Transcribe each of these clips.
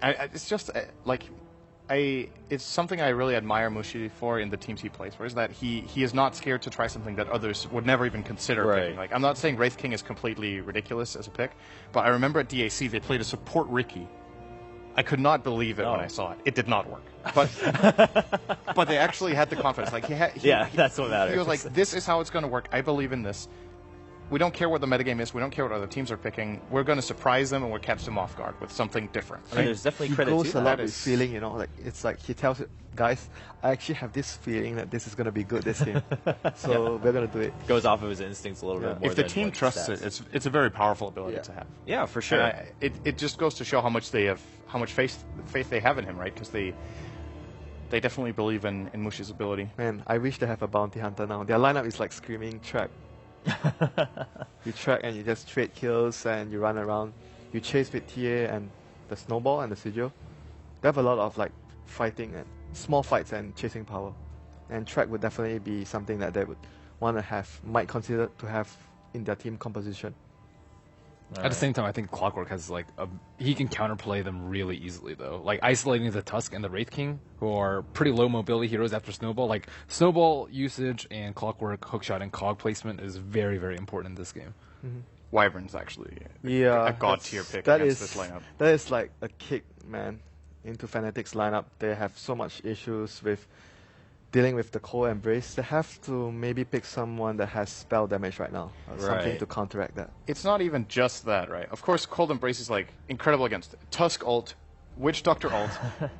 It's just it's something I really admire Mushi for in the teams he plays for, is that he is not scared to try something that others would never even consider picking. Like, I'm not saying Wraith King is completely ridiculous as a pick, but I remember at DAC they played a support Riki. I could not believe it when I saw it. It did not work. But but they actually had the confidence. Like that's what matters. He was like, this is how it's going to work. I believe in this. We don't care what the metagame is. We don't care what other teams are picking. We're going to surprise them and we'll catch them off guard with something different. I mean, there's definitely credit to that. He goes a lot with feeling, you know, like it's like he tells it, guys, I actually have this feeling that this is going to be good this game. So we're going to do it. Goes off of his instincts a little bit more. If the team trusts it, it's a very powerful ability to have. Yeah, for sure. It just goes to show how much faith they have in him, right? Because they definitely believe in Mushi's ability. Man, I wish they have a bounty hunter now. Their lineup is like screaming track. You track and you just trade kills and you run around. You chase with TA and the snowball and the sigil. They have a lot of like fighting and small fights and chasing power. And track would definitely be something that they would want to have, might consider to have in their team composition. At the same time, I think Clockwork has like he can counterplay them really easily though. Like isolating the Tusk and the Wraith King, who are pretty low mobility heroes after Snowball. Like Snowball usage and Clockwork, Hookshot, and Cog placement is very, very important in this game. Wyvern's actually a god tier pick against this lineup. That is like a kick, man, into Fnatic's lineup. They have so much issues with dealing with the Cold Embrace. They have to maybe pick someone that has spell damage right now, or something to counteract that. It's not even just that, right? Of course, Cold Embrace is like incredible against Tusk ult, Witch Doctor ult,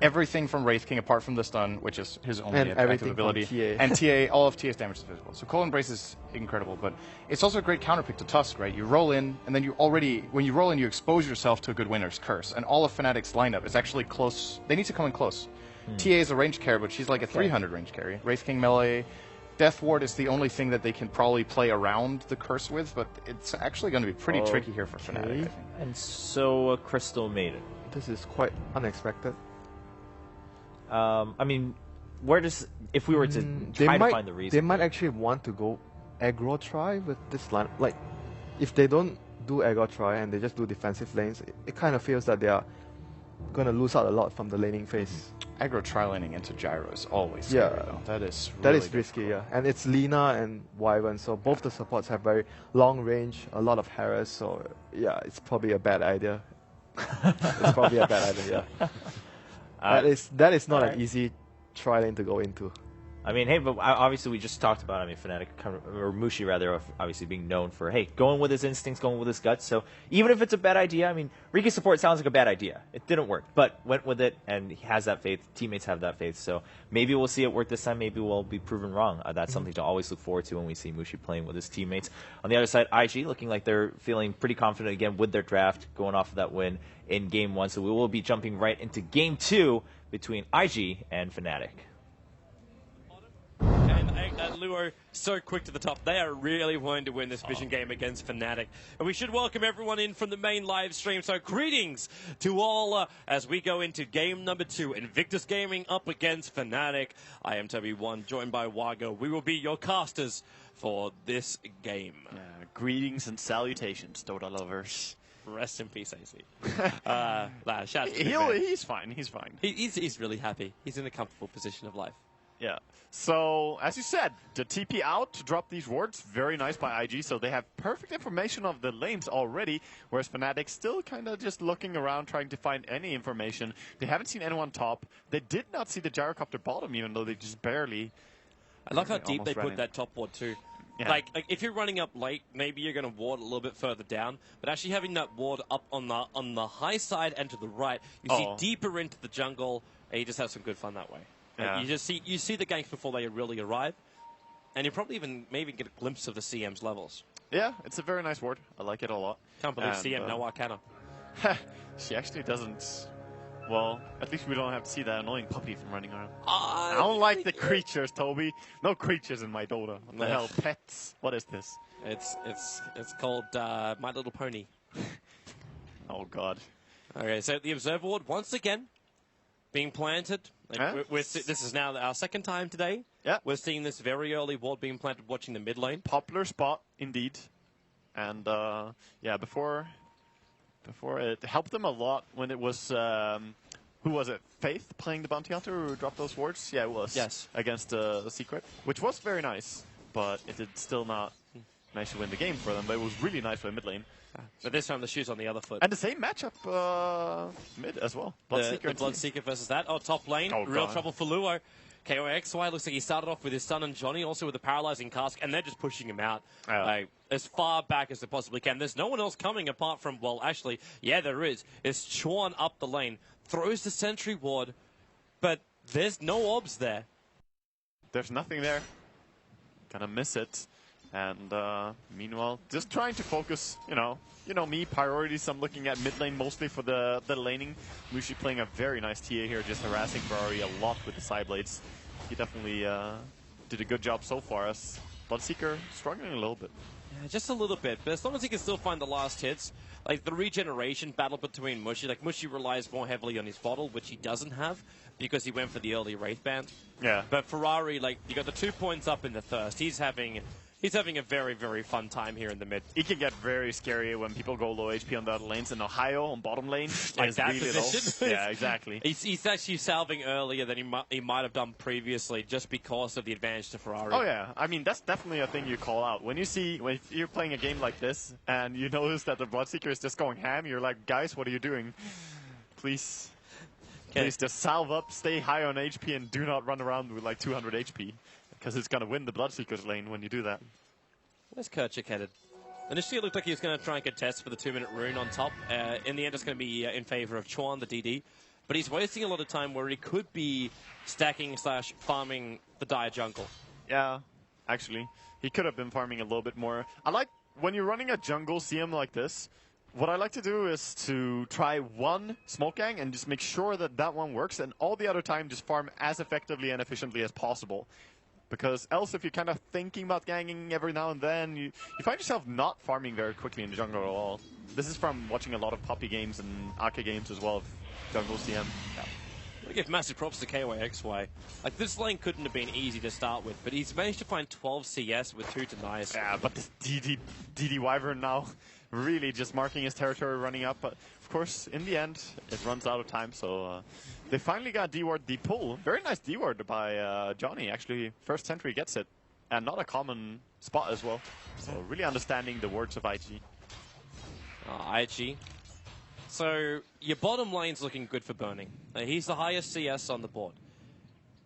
everything from Wraith King apart from the stun, which is his only active ability, and TA. All of TA's damage is physical. So Cold Embrace is incredible, but it's also a great counterpick to Tusk, right? You roll in, and then when you roll in, you expose yourself to a good winner's curse, and all of Fnatic's lineup is actually close. They need to come in close. TA is a range carry, but she's like a 300 range carry. Wraith King melee. Death Ward is the only thing that they can probably play around the curse with, but it's actually going to be pretty tricky here for Fnatic, I think. And so Crystal Maiden. This is quite unexpected. I mean, if we were to try to find the reason. They might actually want to go aggro try with this line. Like, if they don't do aggro try and they just do defensive lanes, it kind of feels that they are going to lose out a lot from the laning phase. Aggro tri-laning into Gyro is always scary, though. That is risky, and it's Lina and Wyvern, so both the supports have very long range, a lot of harass, so yeah, it's probably a bad idea. It's probably a bad idea, that is not an easy tri-lane to go into. I mean, hey, but obviously we just talked about, Fnatic, or Mushi rather, obviously being known for, hey, going with his instincts, going with his guts. So even if it's a bad idea, Riki support sounds like a bad idea. It didn't work, but went with it, and he has that faith. Teammates have that faith. So maybe we'll see it work this time. Maybe we'll be proven wrong. That's something to always look forward to when we see Mushi playing with his teammates. On the other side, IG looking like they're feeling pretty confident again with their draft, going off of that win in Game 1. So we will be jumping right into Game 2 between IG and Fnatic. Luo so quick to the top. They are really wanting to win this Vision game against Fnatic. And we should welcome everyone in from the main live stream. So greetings to all as we go into game number 2. Invictus Gaming up against Fnatic. I am Toby1, joined by Wago. We will be your casters for this game. Greetings and salutations, Dota lovers. Rest in peace, AC. Shout out to he's fine. He's fine. He's really happy. He's in a comfortable position of life. Yeah. So, as you said, the TP out to drop these wards, very nice by IG. So they have perfect information of the lanes already, whereas Fnatic still kind of just looking around, trying to find any information. They haven't seen anyone top. They did not see the gyrocopter bottom, even though they just barely... I like how deep they put that top ward, too. Yeah. Like, if you're running up late, maybe you're going to ward a little bit further down, but actually having that ward up on the high side and to the right, you see deeper into the jungle, and you just have some good fun that way. Yeah. You see the ganks before they really arrive, and you probably maybe get a glimpse of the CM's levels. Yeah, it's a very nice ward. I like it a lot. Can't believe CM no Arcana. She actually doesn't. Well, at least we don't have to see that annoying puppy from running around. I don't like the creatures, Toby. No creatures in my Dota. What the hell, pets? What is this? It's called My Little Pony. Oh God. Okay, so the Observer Ward once again being planted. This is now our second time today. Yeah. We're seeing this very early ward being planted, watching the mid lane. Popular spot, indeed. And, before before. It helped them a lot when it was, who was it? Faith playing the Bounty Hunter who dropped those wards? Yeah, it was. Yes. Against the Secret, which was very nice, but it did still not manage to win the game for them. But it was really nice for mid lane. But this time the shoe's on the other foot. And the same matchup mid as well. The Bloodseeker versus that. Oh, top lane. Real trouble for Luo. KOXY looks like he started off with his son and Johnny, also with a paralyzing cask, and they're just pushing him out as far back as they possibly can. There's no one else coming apart from, well, actually, yeah, there is. It's Chuan up the lane, throws the sentry ward, but there's no obs there. There's nothing there. Gonna miss it. And meanwhile, just trying to focus, you know me, priorities. I'm looking at mid lane mostly for the laning. Mushi playing a very nice TA here, just harassing Ferrari a lot with the side blades. He definitely did a good job so far, as Bloodseeker struggling a little bit. Yeah, just a little bit, but as long as he can still find the last hits, like the regeneration battle between Mushi, like Mushi relies more heavily on his bottle, which he doesn't have because he went for the early Wraith Band. Yeah. But Ferrari, like, you got the 2 points up in the Thirst. He's having a very, very fun time here in the mid. It can get very scary when people go low HP on the other lanes. In Ohio, on bottom lane, like that really position. Yeah, exactly. He's actually salving earlier than he might have done previously, just because of the advantage to Ferrari. Oh yeah, I mean that's definitely a thing you call out when you're playing a game like this and you notice that the Bloodseeker is just going ham. You're like, guys, what are you doing? Please just salve up, stay high on HP, and do not run around with like 200 HP. Because it's going to win the Bloodseeker's lane when you do that. Where's Kerchik headed? Initially, it looked like he was going to try and contest for the 2-minute rune on top. In the end, it's going to be in favor of Chuan, the DD. But he's wasting a lot of time where he could be stacking / farming the Dire jungle. Yeah, actually. He could have been farming a little bit more. I like, when you're running a jungle CM like this, what I like to do is to try one smoke gang and just make sure that that one works, and all the other time just farm as effectively and efficiently as possible. Because else, if you're kind of thinking about ganging every now and then, you find yourself not farming very quickly in the jungle at all. This is from watching a lot of Poppy games and Ake games as well, of jungle CM. Yeah. I give massive props to KYXY. Like, this lane couldn't have been easy to start with, but he's managed to find 12 CS with 2 denies. Yeah, but this DD Wyvern now really just marking his territory, running up. But of course, in the end, it runs out of time, so they finally got D-ward the pull. Very nice D-ward by Johnny, actually. First sentry gets it, and not a common spot as well. So really understanding the words of IG. IG. So your bottom lane's looking good for Burning. He's the highest CS on the board.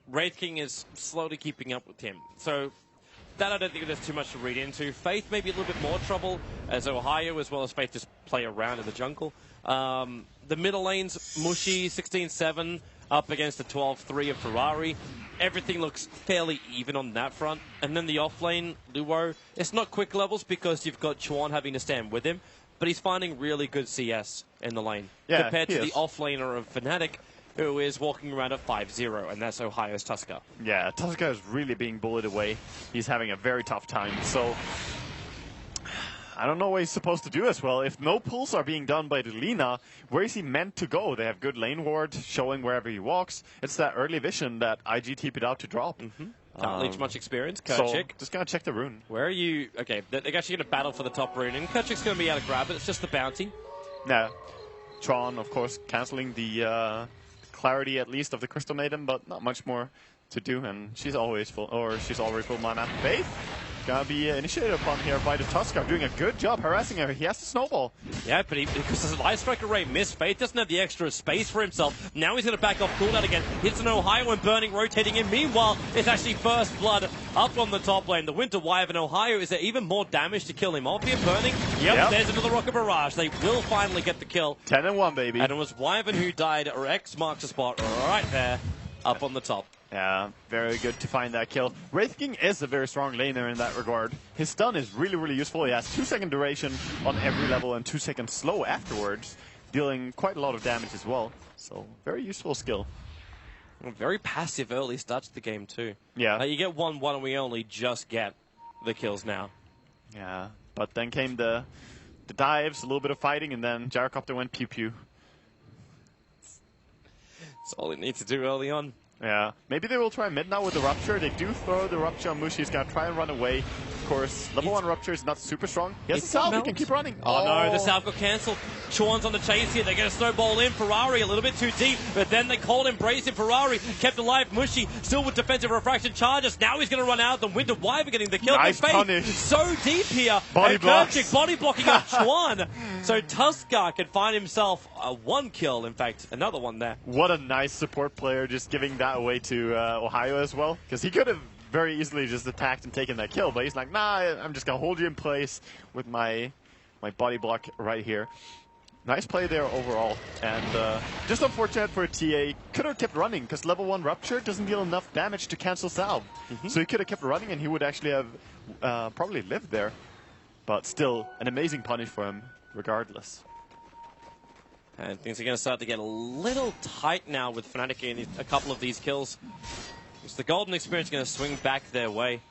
Wraith King is slowly keeping up with him. So that I don't think there's too much to read into. Faith maybe a little bit more trouble, as Ohio as well as Faith just play around in the jungle. The middle lane's Mushi, 16-7, up against the 12-3 of Ferrari. Everything looks fairly even on that front. And then the off lane, Luo, it's not quick levels because you've got Chuan having to stand with him, but he's finding really good CS in the lane. Yeah, compared to the off-laner of Fnatic, who is walking around at 5-0, and that's Ohio's Tusker. Yeah, Tusker is really being bullied away. He's having a very tough time, so I don't know what he's supposed to do as well. If no pulls are being done by the Lina, where is he meant to go? They have good lane ward showing wherever he walks. It's that early vision that IG TP'd out to drop. Can't leech much experience. So, Kerchik. just gonna check the rune. Where are you? Okay, they're actually going to battle for the top rune, and Kerchik's going to be able to grab it. It's just the bounty. Yeah. Tron, of course, cancelling the clarity at least of the Crystal Maiden, but not much more to do, and she's always full, or she's already full mana. Faith gonna be initiated upon here by the Tusker, doing a good job harassing her. He has to snowball. Yeah, but because the Light Strike Array missed, Faith doesn't have the extra space for himself. Now he's going to back off cooldown again. Hits an Ohio and Burning rotating in. Meanwhile, it's actually First Blood up on the top lane. The Winter Wyvern Ohio, is there even more damage to kill him off here? Burning, yep. There's another Rocket Barrage. They will finally get the kill. 10-1, baby. And it was Wyvern who died, or X marks the spot right there, up on the top. Yeah, very good to find that kill. Wraith King is a very strong laner in that regard. His stun is really, really useful. He has 2-second duration on every level and 2-second slow afterwards, dealing quite a lot of damage as well. So, very useful skill. Very passive early start to the game too. Yeah. You get 1-1 and we only just get the kills now. Yeah, but then came the dives, a little bit of fighting, and then Gyrocopter went pew-pew. That's all it needs to do early on. Yeah, maybe they will try mid now with the Rupture. They do throw the Rupture on Mushi. He's going to try and run away. course, level 1 Rupture is not super strong. He has a salve, he can keep running. Oh no, the salve got cancelled. Chuan's on the chase here. They're going to snowball in. Ferrari a little bit too deep, but then they cold embrace in. Ferrari kept alive. Mushy still with defensive refraction charges. Now he's going to run out. The Winter Wyvern getting the kill. Nice punish. So deep here. Body blocks. Body blocking up Chuan. So Tuskar can find himself a 1 kill. In fact, another one there. What a nice support player, just giving that away to Ohio as well. Because he could have very easily just attacked and taken that kill, but he's like, nah, I'm just going to hold you in place with my body block right here. Nice play there overall. And just unfortunate for TA. Could have kept running, because level 1 Rupture doesn't deal enough damage to cancel salve. So he could have kept running, and he would actually have probably lived there. But still, an amazing punish for him, regardless. And things are going to start to get a little tight now with Fnatic getting a couple of these kills. It's the Golden Experience going to swing back their way.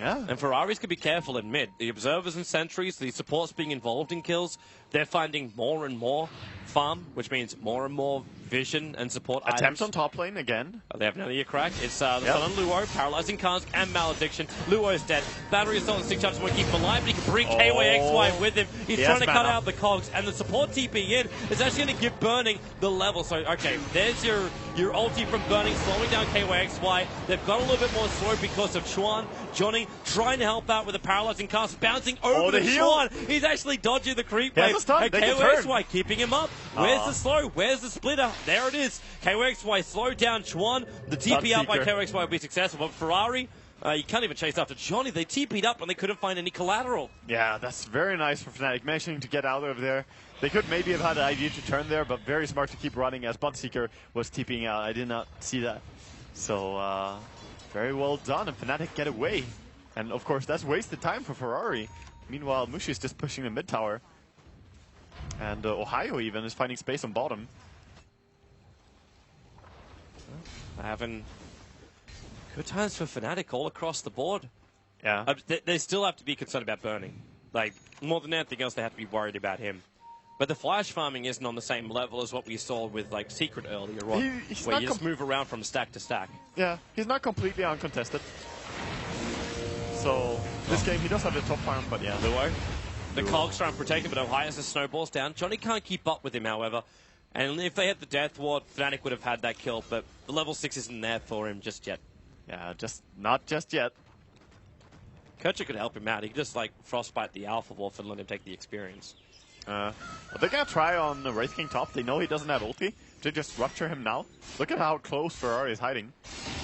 Yeah. And Ferraris could be careful in mid. The Observers and Sentries, the supports being involved in kills, they're finding more and more farm, which means more and more vision and support Attempt items. on top lane again. They have another crack. It's the Sun on Luo, Paralyzing Cask and Malediction. Luo's dead. Battery Assault and Stick Charge want to keep him alive, but he can bring KYXY with him. He's trying to cut out the cogs, and the support TP in is actually going to give Burning the level. So, okay, there's your ulti from Burning, slowing down KYXY. They've got a little bit more slow because of Chuan. Johnny trying to help out with a Paralyzing Cask, bouncing over to Chuan. He's actually dodging the creep wave. And KYXY keeping him up. Where's the slow? Where's the splitter? There it is. KYXY slowed down Chuan. The TP out by KYXY will be successful, but Ferrari, you can't even chase after Johnny. They TP'd up and they couldn't find any collateral. Yeah, that's very nice for Fnatic, managing to get out of there. They could maybe have had an idea to turn there, but very smart to keep running as Bloodseeker was TPing out. I did not see that. So, very well done, and Fnatic get away. And of course, that's wasted time for Ferrari. Meanwhile, Mushi is just pushing the mid tower. And Ohio even is finding space on bottom. Having good times for Fnatic all across the board. Yeah. They still have to be concerned about Burning. Like, more than anything else, they have to be worried about him. But the flash farming isn't on the same level as what we saw with, like, Secret earlier on, where you just move around from stack to stack. Yeah, he's not completely uncontested. So, this game, he does have the top farm, but yeah. Luo. The Cogs trying to protect him, but Ohio has the snowballs down. Johnny can't keep up with him, however. And if they had the Death Ward, Fnatic would have had that kill, but the level 6 isn't there for him just yet. Yeah, not just yet. Kercher could help him out. He could just, like, frostbite the Alpha Wolf and let him take the experience. But they're going to try on the Wraith King top. They know he doesn't have ulti. They just Rupture him now. Look at how close Ferrari is hiding.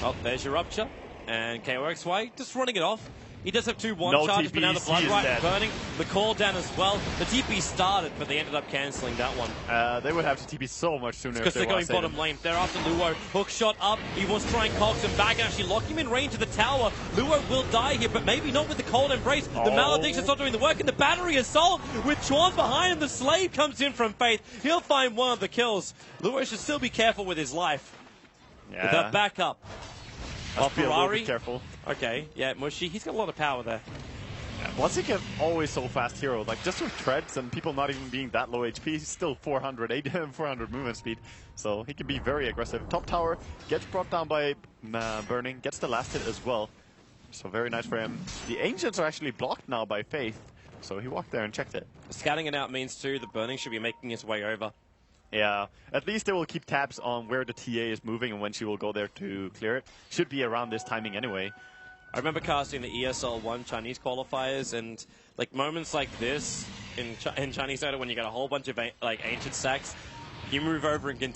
Oh, there's your Rupture. And KOXY just running it off. He does have 2 1 charges, but now the Blood Right burning. The call down as well. The TP started, but they ended up cancelling that one. They would have to TP so much sooner because they're going bottom lane. They're after Luo. Hook shot up. He wants to try and cox him back and actually lock him in range of the tower. Luo will die here, but maybe not with the cold embrace. The Malediction's not doing the work, and the battery assault with Chuan behind him. The slave comes in from Faith. He'll find one of the kills. Luo should still be careful with his life. Yeah. With that backup. Ferrari. Careful. Okay, yeah, Mushy, he's got a lot of power there. Yeah, Bloodseeker always so fast hero. Like, just with treads and people not even being that low HP, he's still 400 movement speed. So he can be very aggressive. Top tower gets brought down by Burning, gets the last hit as well. So very nice for him. The Ancients are actually blocked now by Faith. So he walked there and checked it. Scouting it out means, too, the Burning should be making his way over. Yeah, at least they will keep tabs on where the TA is moving and when she will go there to clear it. Should be around this timing anyway. I remember casting the ESL 1 Chinese qualifiers, and like moments like this in Chinese Dota when you got a whole bunch of like ancient stacks, you move over and contest.